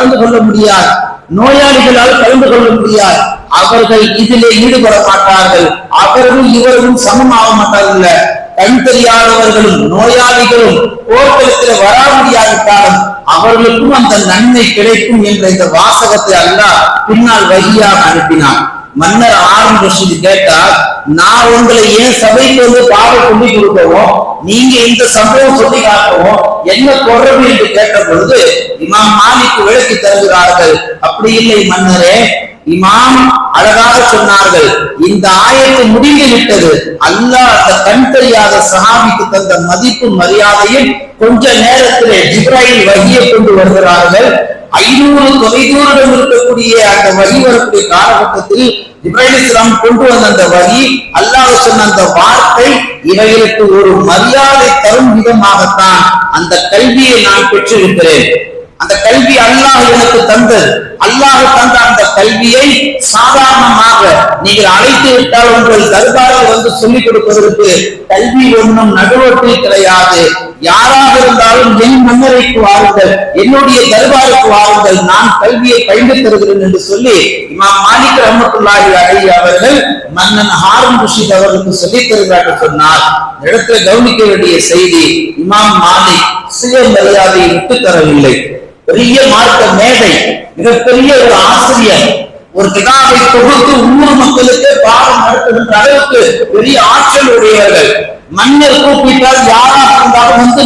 கலந்து கொள்ள முடியாது, நோயாளிகளால் கலந்து கொள்ள முடியாது. அவர்கள் இதிலே ஈடுபட மாட்டார்கள். அவர்களும் இவர்களும் சமமாக மாட்டார்கள். கண் தெரியாதவர்களும் நோயாளிகளும் போர்க்களத்தில் வர முடியாவிட்டாலும் அவர்களுக்கும் அந்த நன்மை கிடைக்கும் என்ற இந்த வாசகத்தை அல்லாஹ் பின்னால் வழியாக அனுப்பினார். மன்னர் ஹாரூன் ரஷீத் கேட்டார், நான் உங்களை ஏன் சபைக்கு வந்து பாடம் சொல்லி கொடுக்கவும், நீங்க இந்த சம்பவம் சொல்லி காட்டவும் என்ன தொடர்பு என்று கேட்ட பொழுது இமாம் மாலிக் விளக்கி தருகிறார்கள், அப்படி இல்லை மன்னரே, இமாம் அழகாக சொன்னார்கள், இந்த ஆயத்து முடிந்து விட்டது. அல்லாஹ் அந்த கண் தெரியாத சஹாபிக்கு தந்த மதிப்பு மரியாதையும் கொஞ்ச நேரத்திலே ஜிப்ராயில் வஹியை கொண்டு வருகிறார்கள். 500 தொலைதூரம் இருக்கக்கூடிய அந்த வஹி வரக்கூடிய காலகட்டத்தில் ஜிப்ராயில் இஸ்லாம் கொண்டு வந்த அந்த வஹி, அல்லாஹ் சொன்ன அந்த வார்த்தை, இவைகளுக்கு ஒரு மரியாதை தரும் விதமாகத்தான் அந்த கல்வியை நான் பெற்றிருக்கிறேன். அந்த கல்வி அல்லாஹ் எனக்கு தந்தது. அல்லாஹ் தந்த அந்த கல்வியை சாதாரணமாக நீங்கள் அழைத்து விட்டால் உங்கள் தர்பாரில் வந்து சொல்லிக் கொடுப்பதற்கு கல்வி ஒன்றும் நடுவத்தில் கிடையாது. யாராக இருந்தாலும் என் மன்னரைக்கு வாருங்கள், என்னுடைய தர்பாருக்கு வாருங்கள், நான் கல்வியை பயின்று தருகிறேன் என்று சொல்லி இமாம் மாலிக் ரஹ்மத்துல்லாஹி அலைஹி அவர்கள் மன்னன் ஹாரூன் ரஷீத் அவர்களுக்கு சொல்லித் தருகிறார்கள் சொன்னார். இடத்துல கவனிக்க வேண்டிய செய்தி, இமாம் மாலிக் சுயமரியாதையை விட்டு தரவில்லை. பெரிய மார்க்க மேதை, மிகப்பெரிய ஒரு ஆசிரியர், ஒரு கிதாபை தொகுத்து உள்ளூர் மக்களுக்கு பாடம் நடத்துகின்ற அளவுக்கு பெரிய ஆற்றல் உடையவர்கள். மன்னர் கூப்பிட்டால் யாராக இருந்தாலும் வந்து